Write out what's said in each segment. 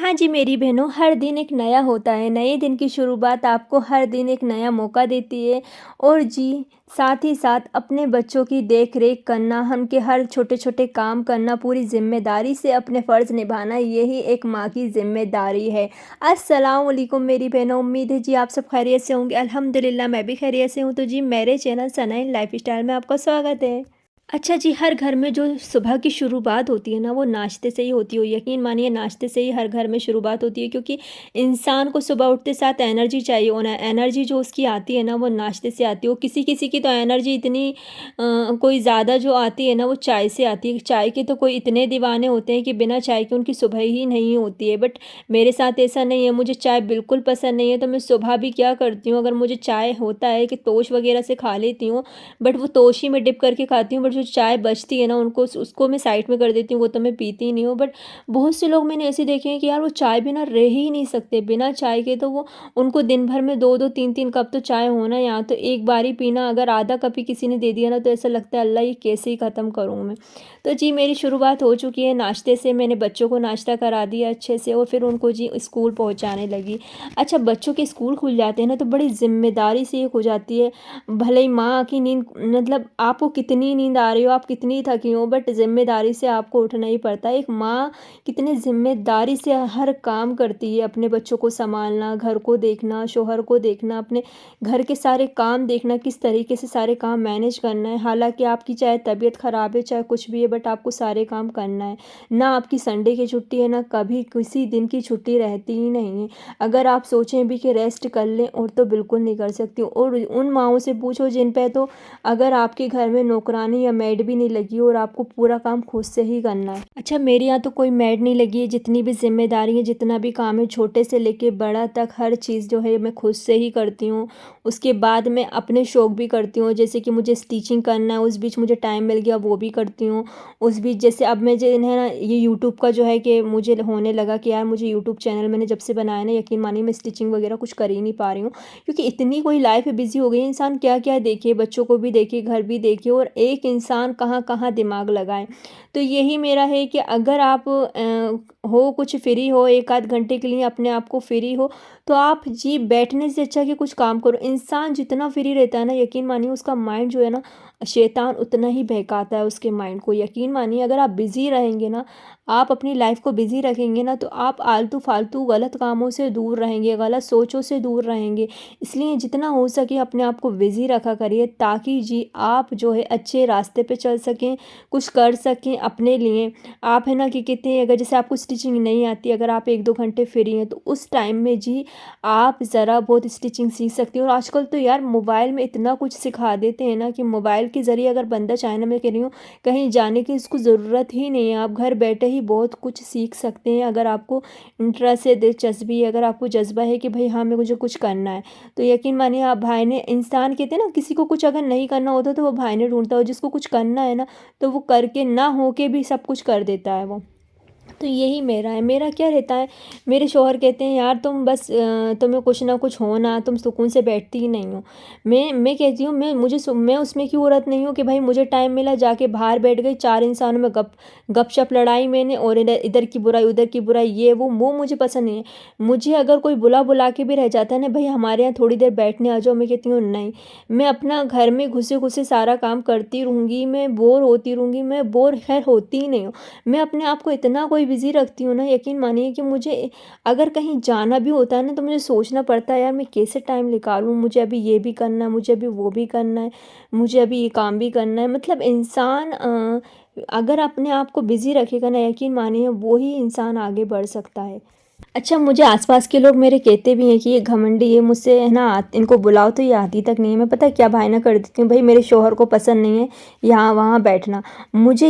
हाँ जी मेरी बहनों, हर दिन एक नया होता है। नए दिन की शुरुआत आपको हर दिन एक नया मौका देती है। और जी, साथ ही साथ अपने बच्चों की देख रेख करना, उनके हर छोटे छोटे काम करना, पूरी जिम्मेदारी से अपने फ़र्ज़ निभाना, यही एक माँ की जिम्मेदारी है। अस्सलाम वालेकुम मेरी बहनों, उम्मीद है जी आप सब खैरियत से होंगे। अल्हम्दुलिल्लाह मैं भी खैरियत से हूँ। तो जी मेरे चैनल सनाइन लाइफस्टाइल में आपका स्वागत है। अच्छा जी, हर घर में जो सुबह की शुरुआत होती है ना, वो नाश्ते से ही होती हो। यकीन मानिए, नाश्ते से ही हर घर में शुरुआत होती है, क्योंकि इंसान को सुबह उठते साथ एनर्जी चाहिए, और एनर्जी जो उसकी आती है ना, वो नाश्ते से आती है। वो किसी किसी की तो एनर्जी इतनी कोई ज़्यादा जो आती है ना, वो चाय से आती है। चाय के तो कोई इतने दीवाने होते हैं कि बिना चाय के उनकी सुबह ही नहीं होती है। बट मेरे साथ ऐसा नहीं है, मुझे चाय बिल्कुल पसंद नहीं है। तो मैं सुबह भी क्या करती हूँ, अगर मुझे चाय होता है कि तोश वगैरह से खा लेती हूँ, बट वो तोशी में डिप करके खाती हूँ। बट जो चाय बचती है ना, उनको उसको मैं साइड में कर देती हूँ, वो तो मैं पीती ही नहीं हूँ। बट बहुत से लोग मैंने ऐसे देखे हैं कि यार वो चाय बिना रह ही नहीं सकते, बिना चाय के तो वो उनको दिन भर में 2-2 3-3 कप तो चाय होना। यहाँ तो एक बार ही पीना, अगर आधा कप ही किसी ने दे दिया ना, तो ऐसा लगता है अल्लाह ये कैसे ही ख़त्म करूँ मैं। तो जी मेरी शुरुआत हो चुकी है नाश्ते से। मैंने बच्चों को नाश्ता करा दिया अच्छे से, और फिर उनको जी स्कूल पहुँचाने लगी। अच्छा, बच्चों के स्कूल खुल जाते हैं ना, तो बड़ी ज़िम्मेदारी से एक हो जाती है। भले ही माँ की नींद, मतलब आपको कितनी नींद आ रही हो, आप कितनी थकी हो, बट ज़िम्मेदारी से आपको उठना ही पड़ता है। एक माँ कितनी ज़िम्मेदारी से हर काम करती है, अपने बच्चों को सँभालना, घर को देखना, शौहर को देखना, अपने घर के सारे काम देखना, किस तरीके से सारे काम मैनेज करना है। हालाँकि आपकी चाहे तबीयत ख़राब है, चाहे कुछ भी है, बट आपको सारे काम करना है। ना आपकी संडे की छुट्टी है, ना कभी किसी दिन की छुट्टी रहती ही नहीं है। अगर आप सोचें भी कि रेस्ट कर लें, और तो बिल्कुल नहीं कर सकती। और उन माँओं से पूछो जिन पे तो अगर आपके घर में नौकरानी या मेड भी नहीं लगी हो, और आपको पूरा काम खुद से ही करना है। अच्छा, मेरे यहाँ तो कोई मेड नहीं लगी है। जितनी भी जिम्मेदारी है, जितना भी काम है, छोटे से लेके बड़ा तक, हर चीज़ जो है मैं खुद से ही करती हूँ। उसके बाद मैं अपने शौक़ भी करती हूँ, जैसे कि मुझे स्टिचिंग करना है, उस बीच मुझे टाइम मिल गया वो भी करती हूँ। उस बीच जैसे अब मैं जो है ना, ये यूट्यूब का जो है कि मुझे होने लगा कि यार मुझे यूट्यूब चैनल मैंने जब से बनाया ना, यकीन मानिए मैं स्टिचिंग वगैरह कुछ कर ही नहीं पा रही हूँ, क्योंकि इतनी कोई लाइफ बिजी हो गई है। इंसान क्या क्या देखे, बच्चों को भी देखे, घर भी देखे, और एक इंसान कहाँ कहाँ दिमाग लगाए। तो यही मेरा है कि अगर आप हो कुछ फ्री हो, एक आध घंटे के लिए अपने आप को फ्री हो, तो आप जी बैठने से अच्छा कि कुछ काम करो। इंसान जितना फ्री रहता है ना, यकीन मानिए उसका माइंड जो है ना, शैतान उतना ही बहकाता है उसके माइंड को। यकीन मानिए, अगर आप बिज़ी रहेंगे ना, आप अपनी लाइफ को बिज़ी रखेंगे ना, तो आप आलतू फालतू गलत कामों से दूर रहेंगे, गलत सोचों से दूर रहेंगे। इसलिए जितना हो सके अपने आप को बिज़ी रखा करिए, ताकि जी आप जो है अच्छे रास्ते पे चल सकें, कुछ कर सकें अपने लिए। आप है ना कि कहते हैं, अगर जैसे आपको स्टिचिंग नहीं आती, अगर आप 1-2 घंटे फ्री हैं, तो उस टाइम में जी आप ज़रा बहुत स्टिचिंग सीख सकती हैं। और आजकल तो यार मोबाइल में इतना कुछ सिखा देते हैं ना, कि मोबाइल के ज़रिए अगर बंदा चाहे ना, मैं कह रही हूँ कहीं जाने की इसको ज़रूरत ही नहीं है। आप घर बैठे ही बहुत कुछ सीख सकते हैं, अगर आपको इंटरेस्ट है, दिलचस्पी है, अगर आपको जज्बा है कि भाई हाँ मैं मुझे कुछ करना है। तो यकीन मानिए, आप भाई ने, इंसान कहते हैं ना, किसी को कुछ अगर नहीं करना होता तो वो भाई ने ढूंढता हो, जिसको कुछ करना है ना, तो वो करके ना हो के भी सब कुछ कर देता है वो। तो यही मेरा है। मेरा क्या रहता है, मेरे शौहर कहते हैं यार तुम बस तुम्हें कुछ ना कुछ हो ना, तुम सुकून से बैठती ही नहीं हो। मैं कहती हूँ, मैं उसमें क्यों औरत नहीं हूँ कि भाई मुझे टाइम मिला, जाके बाहर बैठ गई, 4 इंसानों में गपशप लड़ाई मैंने, और इधर इधर की बुराई, उधर की बुराई, ये वो मुझे पसंद नहीं है। मुझे अगर कोई बुला बुला के भी रह जाता है ना, भाई हमारे यहाँ थोड़ी देर बैठने आ जाओ, मैं कहती हूँ नहीं, मैं अपना घर में घुसे घुसे सारा काम करती रहूँगी, मैं बोर होती रहूँगी। मैं बोर खैर होती ही नहीं हूँ। मैं अपने आप को इतना कोई बिज़ी रखती हूँ ना, यकीन मानिए कि मुझे अगर कहीं जाना भी होता है ना, तो मुझे सोचना पड़ता है यार मैं कैसे टाइम निकालूँ, मुझे अभी ये भी करना है, मुझे अभी वो भी करना है, मुझे अभी ये काम भी करना है। मतलब इंसान अगर अपने आप को बिज़ी रखेगा ना, यकीन मानिए वो ही इंसान आगे बढ़ सकता है। अच्छा, मुझे आसपास के लोग मेरे कहते भी हैं कि ये घमंडी है, मुझसे है ना, इनको बुलाओ तो ये आती तक नहीं है। मैं पता है क्या भाई ना कर देती हूँ, भाई मेरे शौहर को पसंद नहीं है यहाँ वहाँ बैठना। मुझे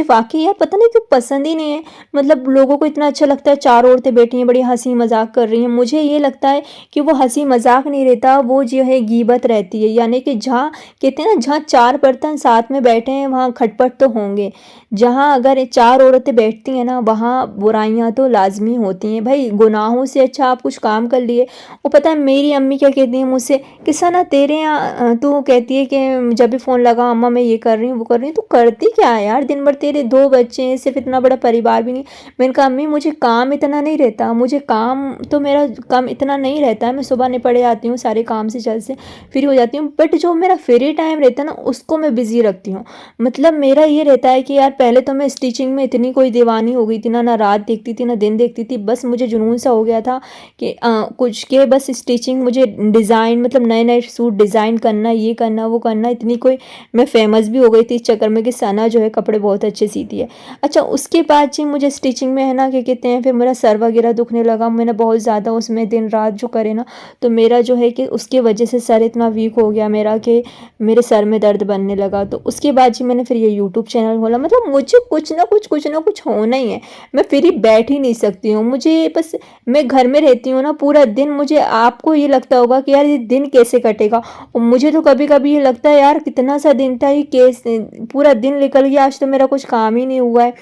वाकई यार पता नहीं क्यों पसंद ही नहीं है। मतलब लोगों को इतना अच्छा लगता है, 4 औरतें बैठी हैं, बड़ी हंसी मजाक कर रही हैं। मुझे ये लगता है कि वो हंसी मजाक नहीं रहता, वो जो है गीबत रहती है। यानी कि जहाँ कहते हैं ना, जहाँ 4 बर्तन साथ में बैठे हैं, वहाँ खटपट तो होंगे। जहाँ अगर 4 औरतें बैठती हैं ना, वहाँ बुराइयाँ तो लाजमी होती हैं। हैं भाई, गुनाहों से अच्छा आप कुछ काम कर लिए। और पता है मेरी अम्मी क्या कहती हैं मुझसे कि सना तेरे यहाँ तू कहती है कि जब भी फ़ोन लगा अम्मा मैं ये कर रही हूँ वो कर रही हूँ, तू करती क्या है यार दिन भर, तेरे 2 बच्चे हैं, सिर्फ इतना बड़ा परिवार भी नहीं। मैंने कहा अम्मी मुझे काम इतना नहीं रहता, मुझे काम तो मेरा काम इतना नहीं रहता है, मैं सुबह निपट जाती हूँ सारे काम से जल्द से फ्री हो जाती हूँ, बट जो मेरा फ्री टाइम रहता है ना उसको मैं बिज़ी रखती हूँ। मतलब मेरा ये रहता है कि यार पहले तो मैं स्टिचिंग में इतनी कोई दीवानी हो गई थी ना, ना रात देखती थी ना दिन देखती थी, बस मुझे जुनून सा हो गया था कि कुछ के बस स्टिचिंग मुझे डिज़ाइन मतलब नए नए सूट डिज़ाइन करना, ये करना वो करना, इतनी कोई मैं फेमस भी हो गई थी इस चक्कर में कि सना जो है कपड़े बहुत अच्छे सीती है। अच्छा उसके बाद जी मुझे स्टिचिंग में है ना क्या कहते हैं, फिर मेरा सर वगैरह दुखने लगा, मैंने बहुत ज़्यादा उसमें दिन रात जो करे ना, तो मेरा जो है कि उसके वजह से सर इतना वीक हो गया मेरा कि मेरे सर में दर्द बनने लगा। तो उसके बाद जी मैंने फिर ये यूट्यूब चैनल खोला, मतलब मुझे कुछ ना कुछ होना ही है, मैं फ्री बैठ ही नहीं सकती हूँ। मुझे बस मैं घर में रहती हूँ ना पूरा दिन, मुझे आपको ये लगता होगा कि यार ये दिन कैसे कटेगा, और मुझे तो कभी कभी ये लगता है यार कितना सा दिन था ये, कैसे पूरा दिन निकल गया, आज तो मेरा कुछ काम ही नहीं हुआ है।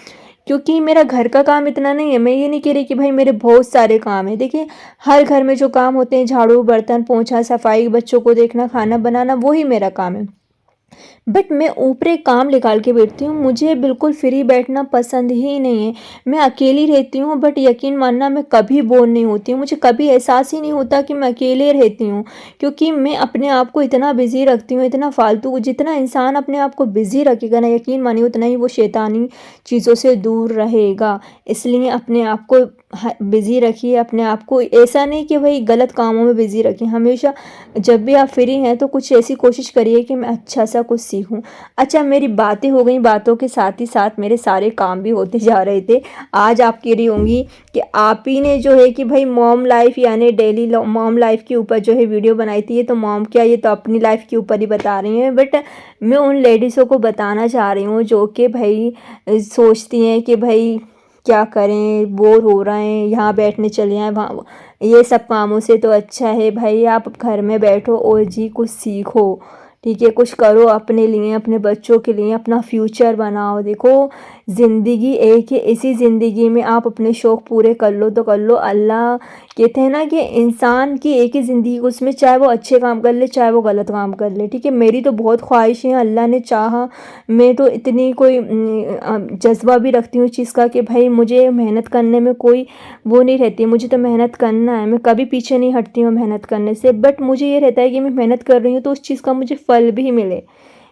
क्योंकि मेरा घर का काम इतना नहीं है, मैं ये नहीं कह रही कि भाई मेरे बहुत सारे काम हैं, देखिए हर घर में जो काम होते हैं झाड़ू बर्तन पोंछा सफाई बच्चों को देखना खाना बनाना वही मेरा काम है, बट मैं ऊपरी काम निकाल के बैठती हूँ, मुझे बिल्कुल फ्री बैठना पसंद ही नहीं है। मैं अकेली रहती हूँ बट यकीन मानना मैं कभी बोर नहीं होती हूँ, मुझे कभी एहसास ही नहीं होता कि मैं अकेले रहती हूँ, क्योंकि मैं अपने आप को इतना बिज़ी रखती हूँ, इतना फालतू, जितना इंसान अपने आप को बिज़ी रखेगा ना यकीन मानिए उतना ही वो शैतानी चीज़ों से दूर रहेगा। इसलिए अपने आप को बिज़ी रखिए, अपने आप को ऐसा नहीं कि भाई गलत कामों में बिज़ी रखें, हमेशा जब भी आप फ्री हैं तो कुछ ऐसी कोशिश करिए कि मैं अच्छा सा कुछ सीखूं। अच्छा मेरी बातें हो गई, बातों के साथ ही साथ मेरे सारे काम भी होते जा रहे थे। आज आप कह रही होंगी कि आप ही ने जो है कि भाई मॉम लाइफ यानी डेली मॉम लाइफ के ऊपर जो है वीडियो बनाई थी, ये तो मॉम क्या ये तो अपनी लाइफ के ऊपर ही बता रही हैं, बट मैं उन लेडीज़ों को बताना चाह रही हूँ जो कि भाई सोचती हैं कि भाई क्या करें, बोर हो रहे हैं, यहाँ बैठने चले आए वहाँ, ये सब कामों से तो अच्छा है भाई आप घर में बैठो और जी कुछ सीखो, ठीक है, कुछ करो अपने लिए अपने बच्चों के लिए, अपना फ्यूचर बनाओ। देखो ज़िंदगी एक है, इसी ज़िंदगी में आप अपने शौक़ पूरे कर लो तो कर लो। अल्लाह कहते हैं ना कि इंसान की एक ही ज़िंदगी, उसमें चाहे वो अच्छे काम कर ले चाहे वो गलत काम कर ले, ठीक है। मेरी तो बहुत ख्वाहिश है, अल्लाह ने चाहा, मैं तो इतनी कोई जज्बा भी रखती हूँ इस चीज़ का कि भाई मुझे मेहनत करने में कोई वो नहीं रहती, मुझे तो मेहनत करना है, मैं कभी पीछे नहीं हटती हूँ मेहनत करने से, बट मुझे ये रहता है कि मैं मेहनत कर रही हूँ तो उस चीज़ का मुझे फल भी मिले।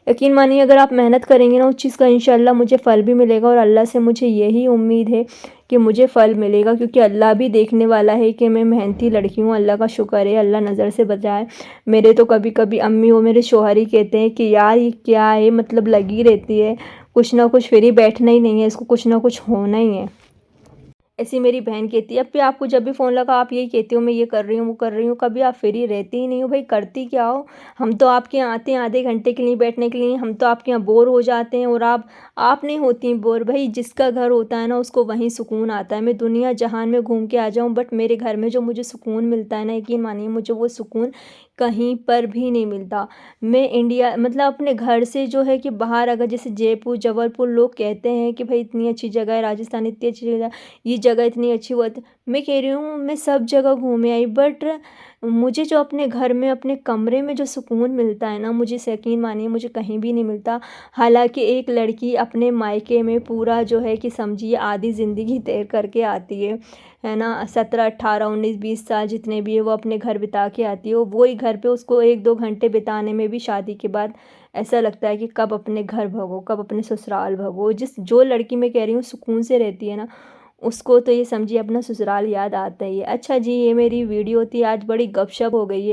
यकीन मानिए अगर आप मेहनत करेंगे ना उस चीज़ का इंशाल्लाह मुझे फ़ल भी मिलेगा, और अल्लाह से मुझे यही उम्मीद है कि मुझे फ़ल मिलेगा, क्योंकि अल्लाह भी देखने वाला है कि मैं मेहनती लड़की हूँ। अल्लाह का शुक्र है, अल्लाह नज़र से बचाए। मेरे तो कभी कभी अम्मी और मेरे शौहर ही कहते हैं कि यार ये क्या है, मतलब लगी रहती है, कुछ ना कुछ फ्री बैठना ही नहीं है, इसको कुछ ना कुछ होना ही है। ऐसी मेरी बहन कहती है, अब भी आपको जब भी फ़ोन लगा आप यही कहती हो मैं ये कर रही हूँ वो कर रही हूँ, कभी आप फ्री रहती ही नहीं हो। भाई करती क्या हो, हम तो आपके यहाँ आते हैं आधे घंटे के लिए बैठने के लिए, हम तो आपके यहाँ बोर हो जाते हैं, और आप नहीं होती बोर। भाई जिसका घर होता है ना उसको वहीं सुकून आता है। मैं दुनिया जहान में घूम के आ जाऊँ बट मेरे घर में जो मुझे सुकून मिलता है ना यकीन मानिए मुझे वो सुकून कहीं पर भी नहीं मिलता। मैं इंडिया मतलब अपने घर से जो है कि बाहर अगर जैसे जयपुर जबलपुर लोग कहते हैं कि भाई इतनी अच्छी जगह है, राजस्थान इतनी अच्छी जगह, ये जगह इतनी अच्छी हुआ, मैं कह रही हूँ मैं सब जगह घूमे आई, बट मुझे जो अपने घर में अपने कमरे में जो सुकून मिलता है ना मुझे यकीन मानिए मुझे कहीं भी नहीं मिलता। हालांकि एक लड़की अपने मायके में पूरा जो है कि समझिए आधी ज़िंदगी तय करके आती है ना, 17 18 19 20 साल जितने भी है वो अपने घर बिता के आती है, वही घर पे उसको 1 2 घंटे बिताने में भी शादी के बाद ऐसा लगता है कि कब अपने घर भगो कब अपने ससुराल भगो। जो लड़की मैं कह रही हूँ सुकून से रहती है ना उसको तो ये समझिए अपना ससुराल याद आता ही है। अच्छा जी ये मेरी वीडियो थी, आज बड़ी गपशप हो गई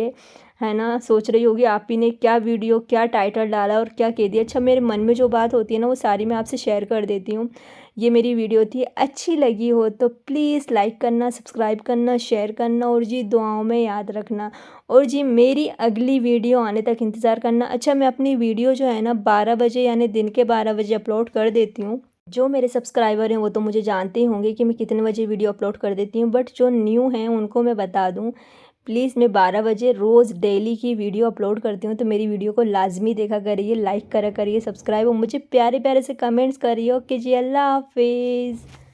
है ना। सोच रही होगी आप ही ने क्या वीडियो क्या टाइटल डाला और क्या कह दिया। अच्छा मेरे मन में जो बात होती है ना वो सारी मैं आपसे शेयर कर देती हूँ। ये मेरी वीडियो थी, अच्छी लगी हो तो प्लीज़ लाइक करना सब्सक्राइब करना शेयर करना, और जी दुआओं में याद रखना, और जी मेरी अगली वीडियो आने तक इंतज़ार करना। अच्छा मैं अपनी वीडियो जो है ना 12 बजे यानी दिन के 12 बजे अपलोड कर देती हूँ। जो मेरे सब्सक्राइबर हैं वो तो मुझे जानते ही होंगे कि मैं कितने बजे वीडियो अपलोड कर देती हूँ, बट जो न्यू हैं उनको मैं बता दूँ प्लीज़ मैं 12 बजे रोज़ डेली की वीडियो अपलोड करती हूँ, तो मेरी वीडियो को लाजमी देखा करिए, लाइक करा करिए, सब्सक्राइब, और मुझे प्यारे प्यारे से कमेंट्स करिए। ओके जी, अल्लाह हाफिज़।